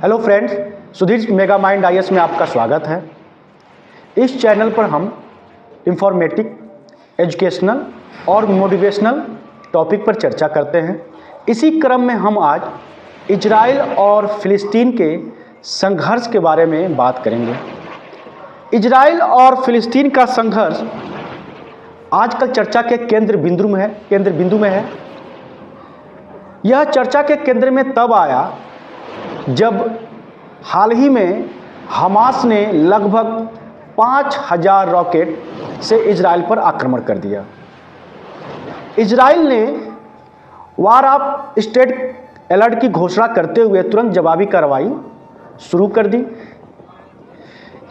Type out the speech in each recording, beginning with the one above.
Hello friends, Sudhir mega mind IAS में आपका स्वागत है। इस चैनल पर हम इंफॉर्मेटिव, एजुकेशनल और मोटिवेशनल टॉपिक पर चर्चा करते हैं। इसी क्रम में हम आज इजराइल और फिलिस्तीन के संघर्ष के बारे में बात करेंगे। इजराइल और फिलिस्तीन का संघर्ष आजकल चर्चा के केंद्र बिंदु में है। यह चर्चा के केंद्र में तब आया जब हाल ही में हमास ने लगभग 5000 रॉकेट से इजराइल पर आक्रमण कर दिया। इजराइल ने वार ऑफ स्टेट अलर्ट की घोषणा करते हुए तुरंत जवाबी कार्रवाई शुरू कर दी।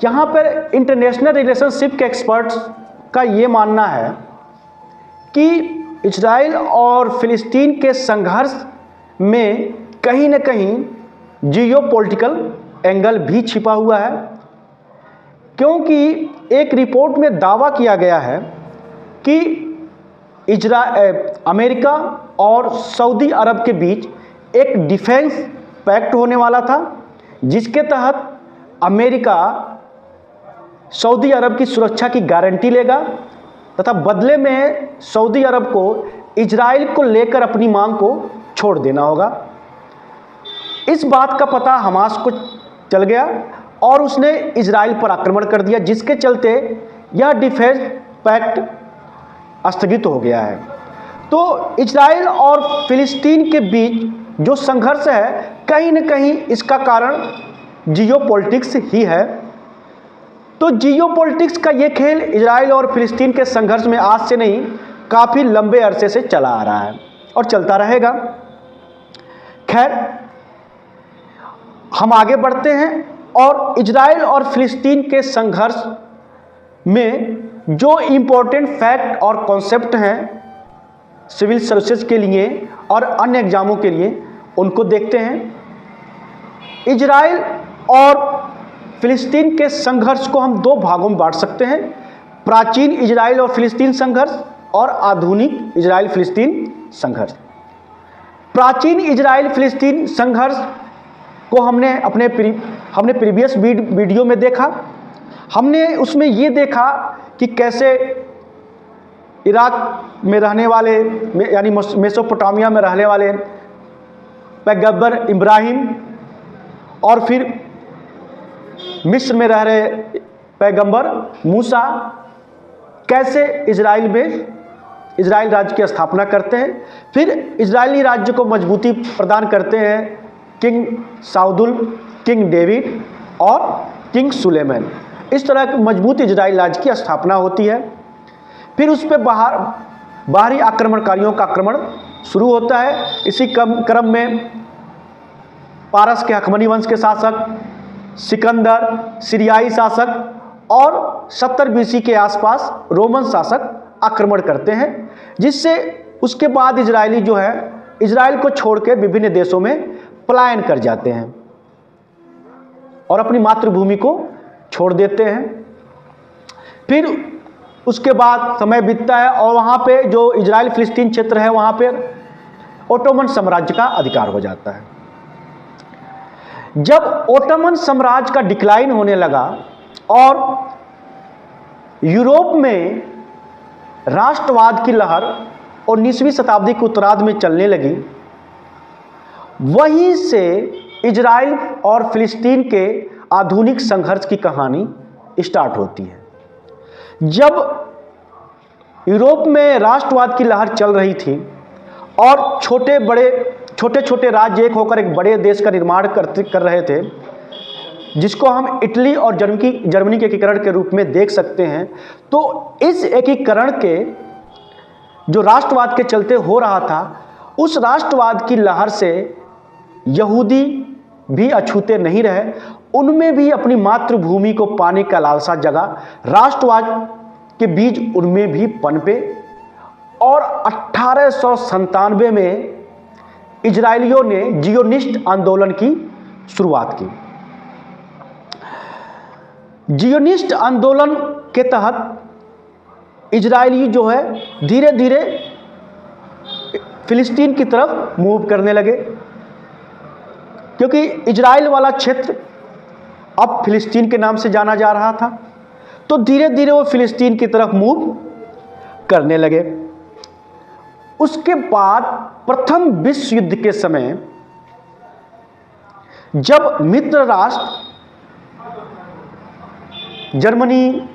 यहाँ पर इंटरनेशनल रिलेशनशिप के एक्सपर्ट्स का ये मानना है कि इजराइल और फिलिस्तीन के संघर्ष में कहीं न कहीं जियोपॉलिटिकल एंगल भी छिपा हुआ है, क्योंकि एक रिपोर्ट में दावा किया गया है कि अमेरिका और सऊदी अरब के बीच एक डिफेंस पैक्ट होने वाला था, जिसके तहत अमेरिका सऊदी अरब की सुरक्षा की गारंटी लेगा तथा बदले में सऊदी अरब को इजराइल को लेकर अपनी मांग को छोड़ देना होगा। इस बात का पता हमास को चल गया और उसने इजराइल पर आक्रमण कर दिया, जिसके चलते यह डिफेंस पैक्ट स्थगित हो गया है। तो इजराइल और फिलिस्तीन के बीच जो संघर्ष है, कहीं न कहीं इसका कारण जियोपॉलिटिक्स ही है। तो जियोपॉलिटिक्स का ये खेल इजराइल और फिलिस्तीन के संघर्ष में आज से नहीं, काफ़ी लंबे अरसे से चला आ रहा है और चलता रहेगा। खैर, हम आगे बढ़ते हैं और इजराइल और फिलिस्तीन के संघर्ष में जो इम्पोर्टेंट फैक्ट और कॉन्सेप्ट हैं सिविल सर्विसेज के लिए और अन्य एग्जामों के लिए, उनको देखते हैं। इजराइल और फिलिस्तीन के संघर्ष को हम दो भागों में बांट सकते हैं: प्राचीन इजराइल और फिलिस्तीन संघर्ष और आधुनिक इजराइल फिलिस्तीन संघर्ष। प्राचीन इजराइल फिलिस्तीन संघर्ष को हमने प्रीवियस वीडियो में देखा। हमने उसमें ये देखा कि कैसे इराक में रहने वाले यानी मेसोपोटामिया में रहने वाले पैगंबर इब्राहिम और फिर मिस्र में रह रहे पैगंबर मूसा कैसे इजराइल राज्य की स्थापना करते हैं, फिर इजरायली राज्य को मजबूती प्रदान करते हैं किंग साउदुल, किंग डेविड और किंग सुलेमान। इस तरह के मजबूत इजराइल राज्य की स्थापना होती है। फिर उस पर बाहरी आक्रमणकारियों का आक्रमण शुरू होता है। इसी क्रम में पारस के हकमनी वंश के शासक सिकंदर, सीरियाई शासक और 70 बीसी के आसपास रोमन शासक आक्रमण करते हैं, जिससे उसके बाद इजरायली जो है इजराइल को छोड़ के विभिन्न देशों में पलायन कर जाते हैं और अपनी मातृभूमि को छोड़ देते हैं। फिर उसके बाद समय बीतता है और वहाँ पे जो इजराइल फिलिस्तीन क्षेत्र है, वहाँ पे ओटोमन साम्राज्य का अधिकार हो जाता है। जब ओटोमन साम्राज्य का डिक्लाइन होने लगा और यूरोप में राष्ट्रवाद की लहर 19वीं शताब्दी के उत्तरार्ध में चलने लगी, वहीं से इजराइल और फिलिस्तीन के आधुनिक संघर्ष की कहानी स्टार्ट होती है। जब यूरोप में राष्ट्रवाद की लहर चल रही थी और छोटे छोटे राज्य एक होकर एक बड़े देश का निर्माण कर रहे थे, जिसको हम इटली और जर्मनी के एकीकरण के रूप में देख सकते हैं, तो इस एकीकरण के जो राष्ट्रवाद के चलते हो रहा था, उस राष्ट्रवाद की लहर से यहूदी भी अछूते नहीं रहे। उनमें भी अपनी मातृभूमि को पाने का लालसा जगा, राष्ट्रवाद के बीज उनमें भी पनपे और 1897 में इजरायलियों ने जियोनिस्ट आंदोलन की शुरुआत की। जियोनिस्ट आंदोलन के तहत इजरायली जो है धीरे धीरे फिलिस्तीन की तरफ मूव करने लगे। क्योंकि इजराइल वाला क्षेत्र अब फिलिस्तीन के नाम से जाना जा रहा था, तो धीरे धीरे वो फिलिस्तीन की तरफ मूव करने लगे। उसके बाद प्रथम विश्व युद्ध के समय जब मित्र राष्ट्र जर्मनी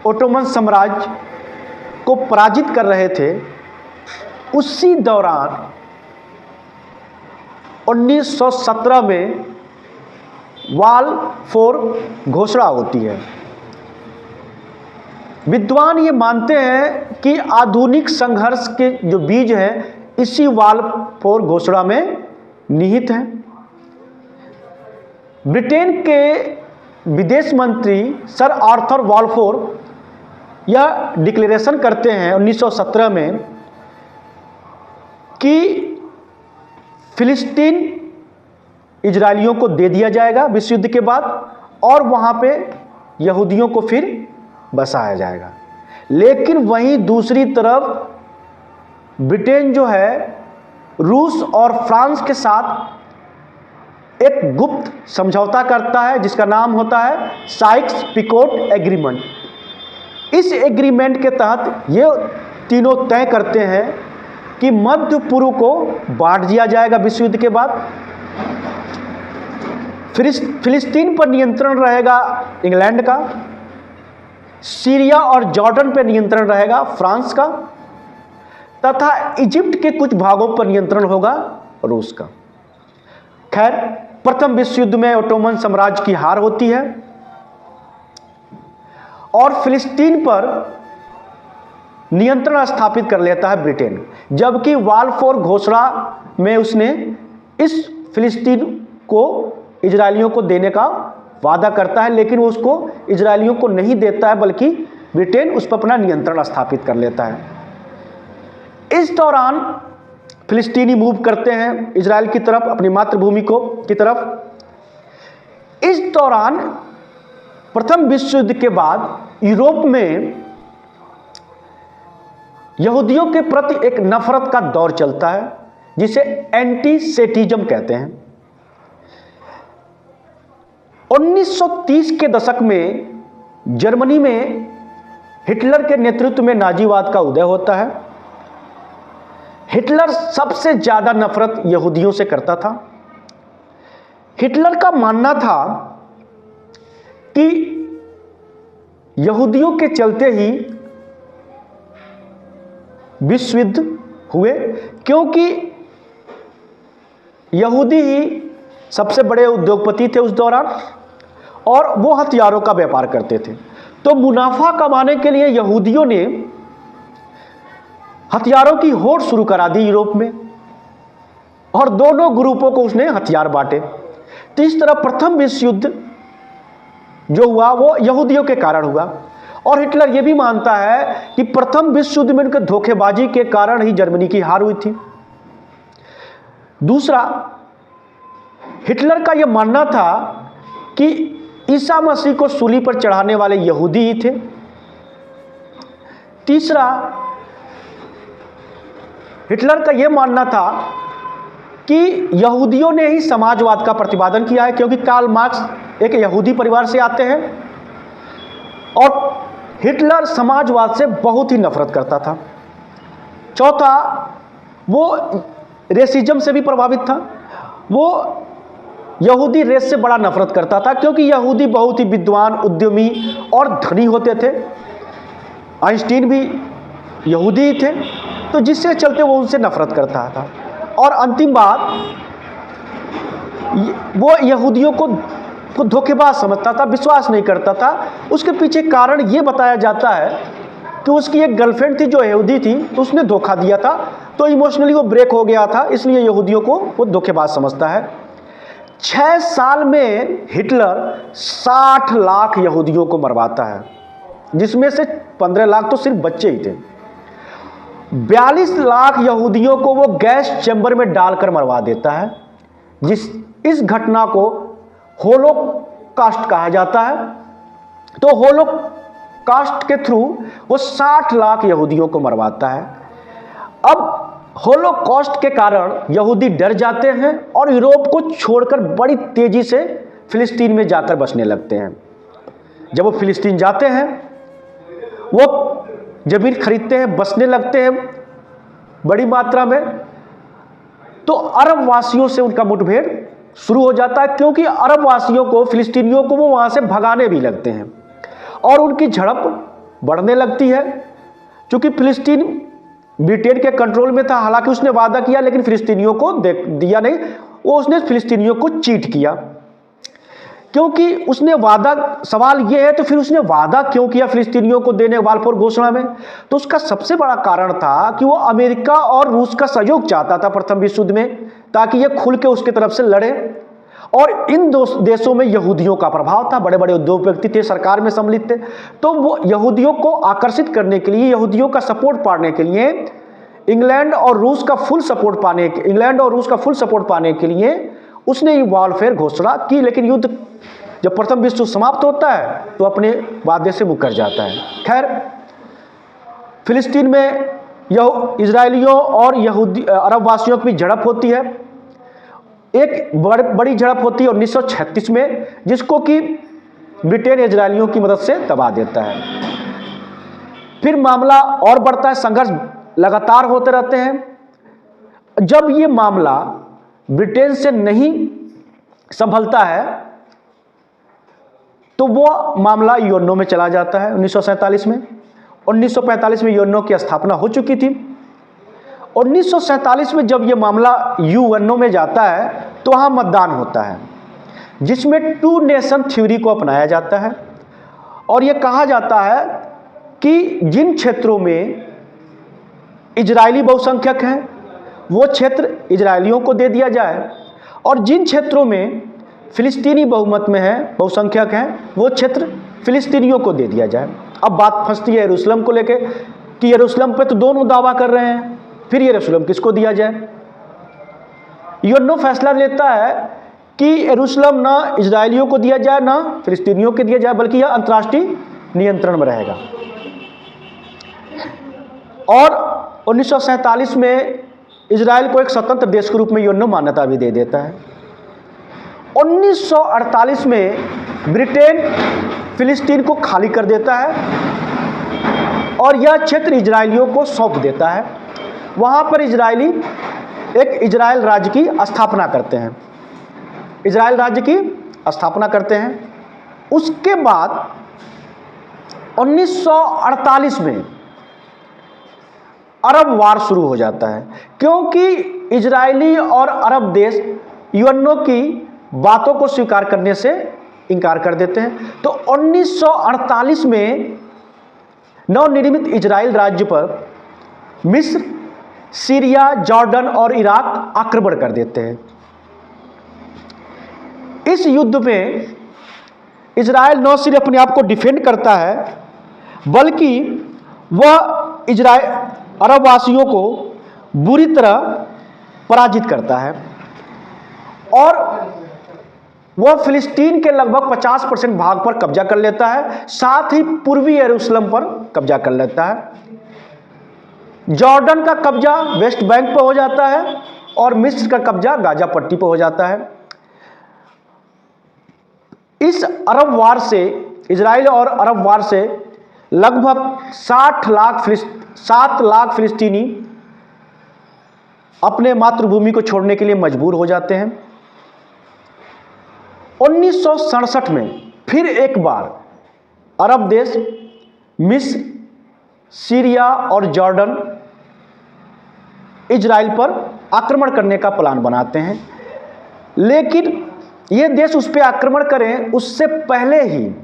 ओटोमन साम्राज्य को पराजित कर रहे थे, उसी दौरान 1917 में बाल्फोर घोषणा होती है। विद्वान ये मानते हैं कि आधुनिक संघर्ष के जो बीज हैं इसी बाल्फोर घोषणा में निहित हैं। ब्रिटेन के विदेश मंत्री सर आर्थर बाल्फोर यह डिक्लेरेशन करते हैं 1917 में कि फिलिस्तीन इजरायलियों को दे दिया जाएगा विश्व युद्ध के बाद, और वहाँ पे यहूदियों को फिर बसाया जाएगा। लेकिन वहीं दूसरी तरफ ब्रिटेन जो है रूस और फ्रांस के साथ एक गुप्त समझौता करता है जिसका नाम होता है साइक्स-पिकोट एग्रीमेंट। इस एग्रीमेंट के तहत ये तीनों तय करते हैं कि मध्य पूर्व को बांट दिया जाएगा विश्व युद्ध के बाद। फिलिस्तीन पर नियंत्रण रहेगा इंग्लैंड का, सीरिया और जॉर्डन पर नियंत्रण रहेगा फ्रांस का, तथा इजिप्ट के कुछ भागों पर नियंत्रण होगा रूस का। खैर, प्रथम विश्व युद्ध में ओटोमन साम्राज्य की हार होती है और फिलिस्तीन पर नियंत्रण स्थापित कर लेता है ब्रिटेन, जबकि बाल्फोर घोषणा में उसने इस फिलिस्तीन को इजरायलियों को देने का वादा करता है, लेकिन वो उसको इजरायलियों को नहीं देता है, बल्कि ब्रिटेन उस पर अपना नियंत्रण स्थापित कर लेता है। इस दौरान फिलिस्तीनी मूव करते हैं इजराइल की तरफ, अपनी मातृभूमि की तरफ। इस दौरान प्रथम विश्व युद्ध के बाद यूरोप में यहूदियों के प्रति एक नफरत का दौर चलता है जिसे एंटीसेटिज्म कहते हैं। 1930 के दशक में जर्मनी में हिटलर के नेतृत्व में नाजीवाद का उदय होता है। हिटलर सबसे ज्यादा नफरत यहूदियों से करता था। हिटलर का मानना था कि यहूदियों के चलते ही विश्व युद्ध हुए, क्योंकि यहूदी ही सबसे बड़े उद्योगपति थे उस दौरान और वो हथियारों का व्यापार करते थे। तो मुनाफा कमाने के लिए यहूदियों ने हथियारों की होड़ शुरू करा दी यूरोप में, और दोनों ग्रुपों को उसने हथियार बांटे। तो इस तरह प्रथम विश्व युद्ध जो हुआ वो यहूदियों के कारण हुआ। और हिटलर यह भी मानता है कि प्रथम विश्व युद्ध में उनके धोखेबाजी के कारण ही जर्मनी की हार हुई थी। दूसरा, हिटलर का यह मानना था कि ईसा मसीह को सूली पर चढ़ाने वाले यहूदी ही थे। तीसरा, हिटलर का यह मानना था कि यहूदियों ने ही समाजवाद का प्रतिपादन किया है, क्योंकि कार्ल मार्क्स एक यहूदी परिवार से आते हैं और हिटलर समाजवाद से बहुत ही नफरत करता था। चौथा, वो रेसिज्म से भी प्रभावित था। वो यहूदी रेस से बड़ा नफरत करता था, क्योंकि यहूदी बहुत ही विद्वान, उद्यमी और धनी होते थे। आइंस्टीन भी यहूदी ही थे, तो जिससे चलते वो उनसे नफरत करता था। और अंतिम बात, वो यहूदियों को धोखेबाज समझता था, विश्वास नहीं करता था। उसके पीछे कारण ये बताया जाता है कि उसकी एक गर्लफ्रेंड थी जो यहूदी थी, तो उसने धोखा दिया था, तो इमोशनली वो ब्रेक हो गया था, इसलिए यहूदियों को वो धोखेबाज समझता है। 6 साल में हिटलर 60 लाख यहूदियों को मरवाता है, जिसमें से 15 लाख तो सिर्फ बच्चे ही थे। 42 लाख यहूदियों को वो गैस चैम्बर में डालकर मरवा देता है। इस घटना को होलोकास्ट कहा जाता है। तो होलोकास्ट के थ्रू वो 60 लाख यहूदियों को मरवाता है। अब होलोकॉस्ट के कारण यहूदी डर जाते हैं और यूरोप को छोड़कर बड़ी तेजी से फिलिस्तीन में जाकर बसने लगते हैं। जब वो फिलिस्तीन जाते हैं, वो जमीन खरीदते हैं, बसने लगते हैं बड़ी मात्रा में, तो अरब वासियों से उनका मुठभेड़ शुरू हो जाता है, क्योंकि अरब वासियों को, फिलिस्तीनियों को वो वहाँ से भगाने भी लगते हैं और उनकी झड़प बढ़ने लगती है। क्योंकि फिलिस्तीन ब्रिटेन के कंट्रोल में था, हालांकि उसने वादा किया लेकिन फिलिस्तीनियों को दिया नहीं, वो उसने फिलिस्तीनियों को चीट किया। क्योंकि उसने वादा, सवाल ये है तो फिर उसने वादा क्यों किया फिलिस्तीनियों को देने बाल्फोर घोषणा में? तो उसका सबसे बड़ा कारण था कि वो अमेरिका और रूस का सहयोग चाहता था प्रथम विश्व युद्ध में, ताकि ये खुल के उसके तरफ से लड़े। और इन दो देशों में यहूदियों का प्रभाव था, बड़े बड़े उद्योग व्यक्ति थे, सरकार में सम्मिलित थे, तो वो यहूदियों को आकर्षित करने के लिए, यहूदियों का सपोर्ट पाने के लिए, इंग्लैंड और रूस का फुल सपोर्ट पाने के लिए उसने ये वॉरफेयर घोषणा की। लेकिन युद्ध जब प्रथम विश्व समाप्त होता है तो अपने वादे से मुकर जाता है। खैर, फिलिस्तीन में इजरायलियों और यहूदी अरब वासियों की झड़प होती है। एक बड़ी झड़प होती है 1936 में, जिसको कि ब्रिटेन इजरायलियों की मदद से दबा देता है। फिर मामला और बढ़ता है, संघर्ष लगातार होते रहते हैं। जब ये मामला ब्रिटेन से नहीं संभलता है तो वो मामला यूएनओ में चला जाता है 1947 में। 1945 में यूएनओ की स्थापना हो चुकी थी। 1947 में जब ये मामला यूएनओ में जाता है तो वहाँ मतदान होता है, जिसमें टू नेशन थ्योरी को अपनाया जाता है और ये कहा जाता है कि जिन क्षेत्रों में इजरायली बहुसंख्यक हैं वो क्षेत्र इजरायलियों को दे दिया जाए, और जिन क्षेत्रों में फिलिस्तीनी बहुमत में है, बहुसंख्यक हैं, वो क्षेत्र फिलिस्तीनियों को दे दिया जाए। अब बात फंसती है यरूशलेम को लेके कि यरूशलेम पे तो दोनों दावा कर रहे हैं, फिर यरूशलेम किसको दिया जाए? यूएनओ फैसला लेता है कि यरूशलेम ना इजरायलियों को दिया जाए ना फिलिस्तीनियों को दिया जाए, बल्कि यह अंतर्राष्ट्रीय नियंत्रण में रहेगा। और 1947 में इजराइल को एक स्वतंत्र देश के रूप में यूएनओ मान्यता भी दे देता है। 1948 में ब्रिटेन फिलिस्तीन को खाली कर देता है और यह क्षेत्र इजरायलियों को सौंप देता है। वहाँ पर इजरायली एक इजराइल राज्य की स्थापना करते हैं, इजराइल राज्य की स्थापना करते हैं। उसके बाद 1948 में अरब वार शुरू हो जाता है, क्योंकि इजरायली और अरब देश यूएनओ की बातों को स्वीकार करने से इनकार कर देते हैं। तो 1948 में नवनिर्मित इजराइल राज्य पर मिस्र, सीरिया, जॉर्डन और इराक आक्रमण कर देते हैं। इस युद्ध में इजराइल न सिर्फ अपने आप को डिफेंड करता है, बल्कि वह अरब वासियों को बुरी तरह पराजित करता है और वह फिलिस्तीन के लगभग 50% भाग पर कब्जा कर लेता है, साथ ही पूर्वी यरूशलेम पर कब्जा कर लेता है। जॉर्डन का कब्जा वेस्ट बैंक पर हो जाता है और मिस्र का कब्जा गाजा पट्टी पर हो जाता है। इस अरब वार से, इजराइल और अरब वार से लगभग 7 लाख फिलिस्तीनी अपने मातृभूमि को छोड़ने के लिए मजबूर हो जाते हैं। 1967 में फिर एक बार अरब देश मिस्र, सीरिया और जॉर्डन इजराइल पर आक्रमण करने का प्लान बनाते हैं, लेकिन ये देश उस पर आक्रमण करें उससे पहले ही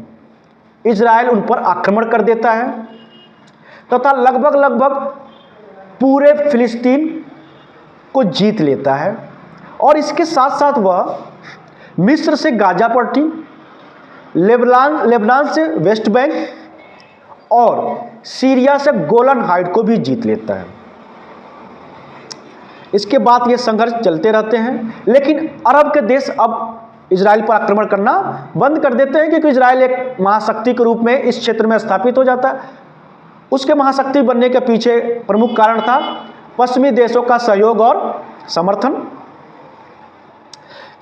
इजराइल उन पर आक्रमण कर देता है तथा लगभग पूरे फिलिस्तीन को जीत लेता है। और इसके साथ साथ वह मिस्र से गाजा पट्टी, लेबनान से वेस्ट बैंक और सीरिया से गोलन हाइट को भी जीत लेता है। इसके बाद ये संघर्ष चलते रहते हैं, लेकिन अरब के देश अब इजराइल पर आक्रमण करना बंद कर देते हैं, क्योंकि इजराइल एक महाशक्ति के रूप में इस क्षेत्र में स्थापित हो जाता है। उसके महाशक्ति बनने के पीछे प्रमुख कारण था पश्चिमी देशों का सहयोग और समर्थन।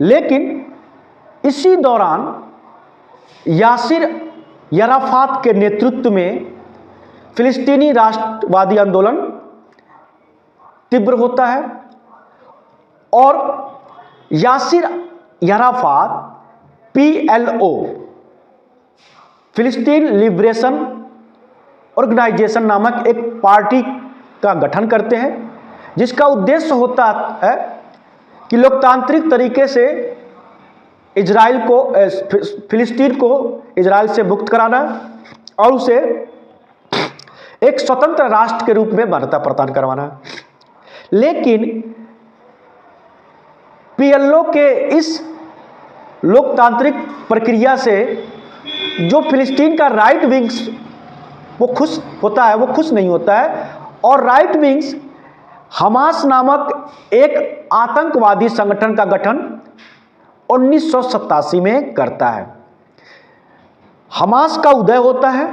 लेकिन इसी दौरान यासिर अराफात के नेतृत्व में फिलिस्तीनी राष्ट्रवादी आंदोलन तीव्र होता है और यासिर अराफात PLO फिलिस्तीन लिबरेशन ऑर्गेनाइजेशन नामक एक पार्टी का गठन करते हैं, जिसका उद्देश्य होता है कि लोकतांत्रिक तरीके से इजराइल को फिलिस्तीन को इजराइल से मुक्त कराना और उसे एक स्वतंत्र राष्ट्र के रूप में मान्यता प्रदान करवाना। लेकिन PLO के इस लोकतांत्रिक प्रक्रिया से जो फिलिस्तीन का राइट विंग्स वो खुश होता है, वो खुश नहीं होता है और राइट विंग्स हमास नामक एक आतंकवादी संगठन का गठन 1987 में करता है। हमास का उदय होता है।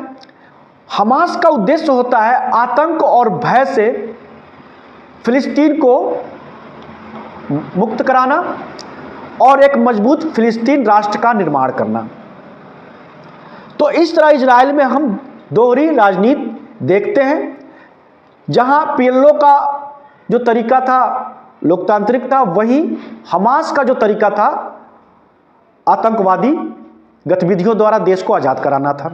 हमास का उद्देश्य होता है आतंक और भय से फिलिस्तीन को मुक्त कराना और एक मजबूत फिलिस्तीन राष्ट्र का निर्माण करना। तो इस तरह इजराइल में हम दोहरी राजनीति देखते हैं, जहां PLO का जो तरीका था लोकतांत्रिक था, वहीं हमास का जो तरीका था आतंकवादी गतिविधियों द्वारा देश को आजाद कराना था।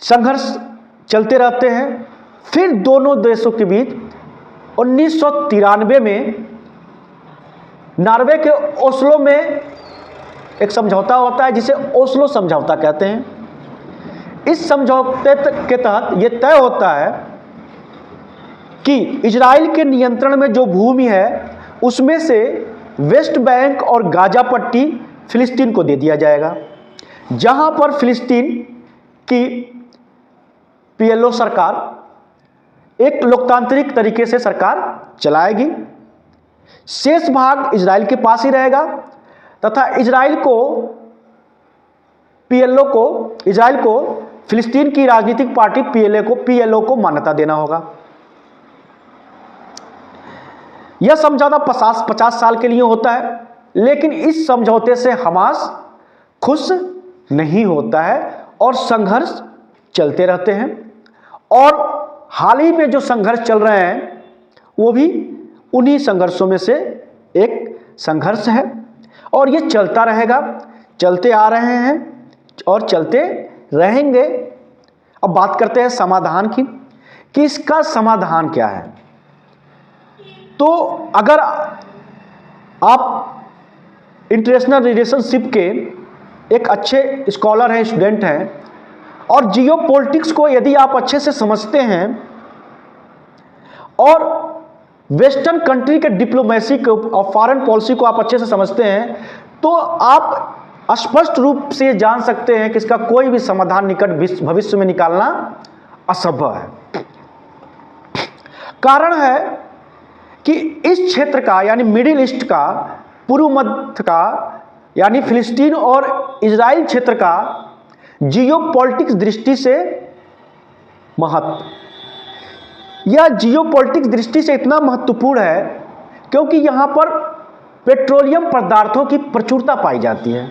संघर्ष चलते रहते हैं। फिर दोनों देशों के बीच 1993 में नॉर्वे के ओस्लो में एक समझौता होता है, जिसे ओस्लो समझौता कहते हैं। इस समझौते के तहत यह तय होता है कि इजराइल के नियंत्रण में जो भूमि है उसमें से वेस्ट बैंक और गाजा पट्टी फिलिस्तीन को दे दिया जाएगा, जहां पर फिलिस्तीन की PLO सरकार एक लोकतांत्रिक तरीके से सरकार चलाएगी। शेष भाग इजराइल के पास ही रहेगा तथा इजराइल को फिलिस्तीन की राजनीतिक पार्टी PLO को मान्यता देना होगा। यह समझौता 50 साल के लिए होता है, लेकिन इस समझौते से हमास खुश नहीं होता है और संघर्ष चलते रहते हैं। और हाल ही में जो संघर्ष चल रहे हैं वो भी उन्हीं संघर्षों में से एक संघर्ष है और ये चलता रहेगा, चलते आ रहे हैं और चलते रहेंगे। अब बात करते हैं समाधान की कि इसका समाधान क्या है। तो अगर आप इंटरनेशनल रिलेशनशिप के एक अच्छे स्कॉलर हैं, स्टूडेंट हैं और जियो पॉलिटिक्स को यदि आप अच्छे से समझते हैं और वेस्टर्न कंट्री के डिप्लोमेसी को और फॉरेन पॉलिसी को आप अच्छे से समझते हैं, तो आप स्पष्ट रूप से जान सकते हैं कि इसका कोई भी समाधान निकट भविष्य में निकालना असंभव है। कारण है कि इस क्षेत्र का यानी मिडिल ईस्ट का, पूर्व मध्य का यानी फिलिस्तीन और इजराइल क्षेत्र का जियो पॉलिटिक्स दृष्टि से महत्व, यह जियो पॉलिटिक्स दृष्टि से इतना महत्वपूर्ण है क्योंकि यहाँ पर पेट्रोलियम पदार्थों की प्रचुरता पाई जाती है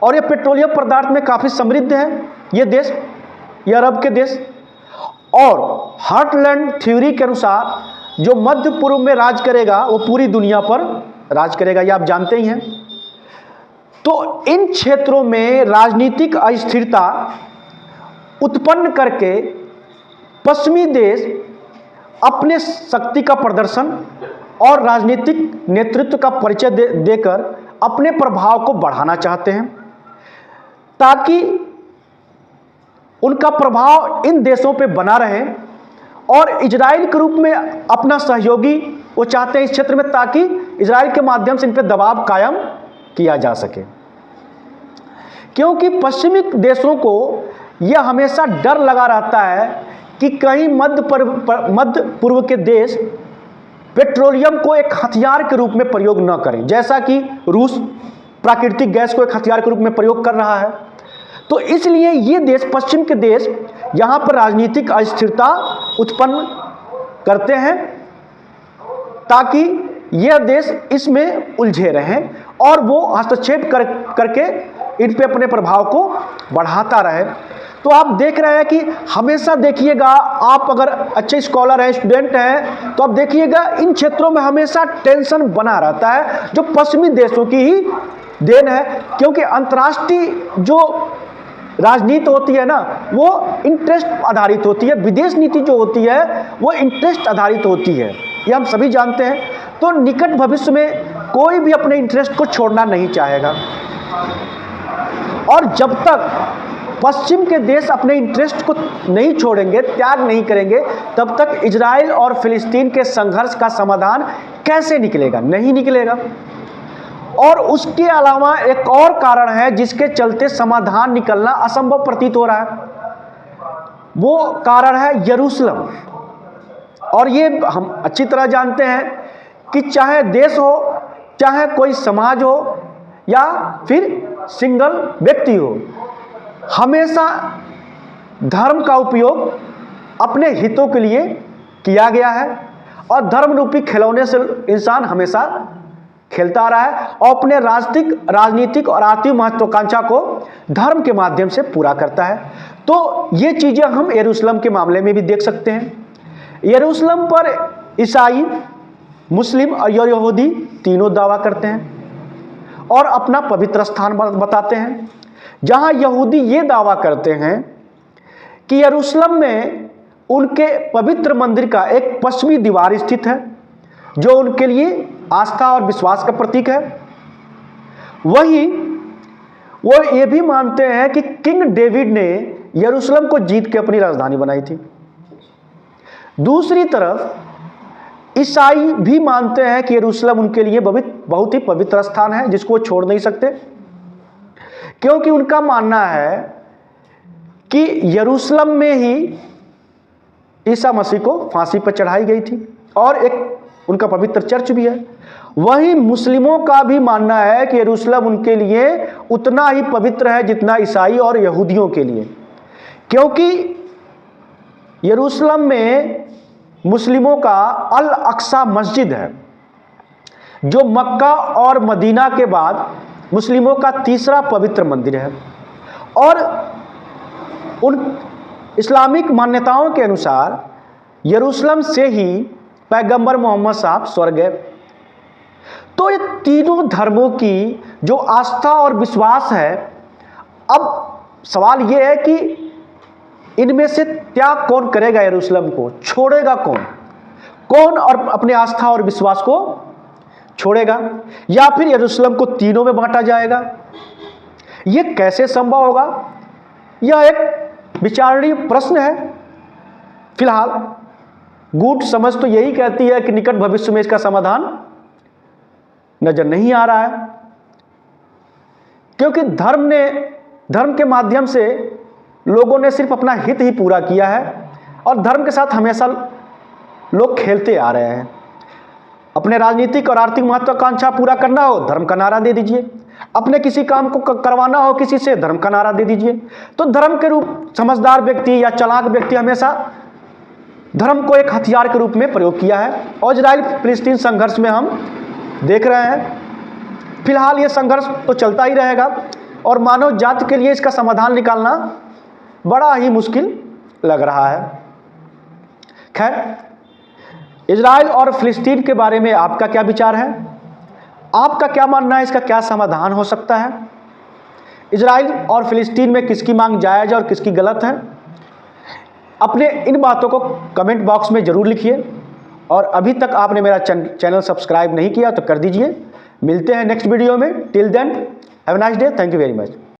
और ये पेट्रोलियम पदार्थ में काफ़ी समृद्ध है ये देश, ये अरब के देश। और हार्टलैंड थ्योरी के अनुसार जो मध्य पूर्व में राज करेगा वो पूरी दुनिया पर राज करेगा, ये आप जानते ही हैं। तो इन क्षेत्रों में राजनीतिक अस्थिरता उत्पन्न करके पश्चिमी देश अपने शक्ति का प्रदर्शन और राजनीतिक नेतृत्व का परिचय देकर अपने प्रभाव को बढ़ाना चाहते हैं ताकि उनका प्रभाव इन देशों पे बना रहे और इजराइल के रूप में अपना सहयोगी वो चाहते हैं इस क्षेत्र में, ताकि इजराइल के माध्यम से इन पे दबाव कायम किया जा सके। क्योंकि पश्चिमी देशों को यह हमेशा डर लगा रहता है कि कहीं मध्य पूर्व के देश पेट्रोलियम को एक हथियार के रूप में प्रयोग न करें, जैसा कि रूस प्राकृतिक गैस को एक हथियार के रूप में प्रयोग कर रहा है। तो इसलिए ये देश, पश्चिम के देश यहाँ पर राजनीतिक अस्थिरता उत्पन्न करते हैं ताकि यह देश इसमें उलझे रहें और वो हस्तक्षेप करके इन पे अपने प्रभाव को बढ़ाता रहे। तो आप देख रहे हैं कि हमेशा देखिएगा, आप अगर अच्छे स्कॉलर हैं, स्टूडेंट हैं, तो आप देखिएगा इन क्षेत्रों में हमेशा टेंशन बना रहता है, जो पश्चिमी देशों की ही देन है। क्योंकि अंतर्राष्ट्रीय जो राजनीति होती है ना, वो इंटरेस्ट आधारित होती है। विदेश नीति जो होती है वो इंटरेस्ट आधारित होती है, ये हम सभी जानते हैं। तो निकट भविष्य में कोई भी अपने इंटरेस्ट को छोड़ना नहीं चाहेगा, और जब तक पश्चिम के देश अपने इंटरेस्ट को नहीं छोड़ेंगे, त्याग नहीं करेंगे, तब तक इजराइल और फिलिस्तीन के संघर्ष का समाधान कैसे निकलेगा? नहीं निकलेगा। और उसके अलावा एक और कारण है जिसके चलते समाधान निकलना असंभव प्रतीत हो रहा है, वो कारण है यरूशलेम। और ये हम अच्छी तरह जानते हैं कि चाहे देश हो, चाहे कोई समाज हो, या फिर सिंगल व्यक्ति हो, हमेशा धर्म का उपयोग अपने हितों के लिए किया गया है, और धर्म रूपी खिलौने से इंसान हमेशा खेलता आ रहा है और अपने राजनीतिक और आर्थिक महत्वाकांक्षा को धर्म के माध्यम से पूरा करता है। तो ये चीजें हम यरूशलेम के मामले में भी देख सकते हैं। यरूशलेम पर ईसाई, मुस्लिम और यहूदी तीनों दावा करते हैं और अपना पवित्र स्थान बताते हैं। जहां यहूदी ये दावा करते हैं कि यरूशलेम में उनके पवित्र मंदिर का एक पश्चिमी दीवार स्थित है, जो उनके लिए आस्था और विश्वास का प्रतीक है। वहीं वो ये भी मानते हैं कि किंग डेविड ने यरूशलेम को जीत के अपनी राजधानी बनाई थी। दूसरी तरफ ईसाई भी मानते हैं कि यरूशलेम उनके लिए बहुत ही पवित्र स्थान है, जिसको वो छोड़ नहीं सकते, क्योंकि उनका मानना है कि यरूशलेम में ही ईसा मसीह को फांसी पर चढ़ाई गई थी और एक उनका पवित्र चर्च भी है। वहीं मुस्लिमों का भी मानना है कि यरूशलेम उनके लिए उतना ही पवित्र है जितना ईसाई और यहूदियों के लिए, क्योंकि यरूशलेम में मुस्लिमों का अल अक्सा मस्जिद है, जो मक्का और मदीना के बाद मुस्लिमों का तीसरा पवित्र मंदिर है। और उन इस्लामिक मान्यताओं के अनुसार यरूशलेम से ही पैगंबर मोहम्मद साहब स्वर्ग गए। तो ये तीनों धर्मों की जो आस्था और विश्वास है, अब सवाल ये है कि इनमें से त्याग कौन करेगा? यरूशलेम को छोड़ेगा कौन और अपने आस्था और विश्वास को छोड़ेगा, या फिर यरूशलेम को तीनों में बांटा जाएगा? ये कैसे संभव होगा? यह एक विचारणीय प्रश्न है। फिलहाल गूढ़ समझ तो यही कहती है कि निकट भविष्य में इसका समाधान नजर नहीं आ रहा है, क्योंकि धर्म के माध्यम से लोगों ने सिर्फ अपना हित ही पूरा किया है, और धर्म के साथ हमेशा लोग खेलते आ रहे हैं। अपने राजनीतिक और आर्थिक महत्वाकांक्षा पूरा करना हो, धर्म का नारा दे दीजिए। अपने किसी काम को करवाना हो किसी से, धर्म का नारा दे दीजिए। तो धर्म के रूप समझदार व्यक्ति या चालाक व्यक्ति हमेशा धर्म को एक हथियार के रूप में प्रयोग किया है, और इजराइल फिलिस्तीन संघर्ष में हम देख रहे हैं। फिलहाल ये संघर्ष तो चलता ही रहेगा, और मानव जाति के लिए इसका समाधान निकालना बड़ा ही मुश्किल लग रहा है। खैर, इजराइल और फिलिस्तीन के बारे में आपका क्या विचार है? आपका क्या मानना है? इसका क्या समाधान हो सकता है? इजराइल और फिलिस्तीन में किसकी मांग जायज़ और किसकी गलत है? अपने इन बातों को कमेंट बॉक्स में ज़रूर लिखिए, और अभी तक आपने मेरा चैनल सब्सक्राइब नहीं किया तो कर दीजिए। मिलते हैं नेक्स्ट वीडियो में। Till then have a nice day. Thank you very much.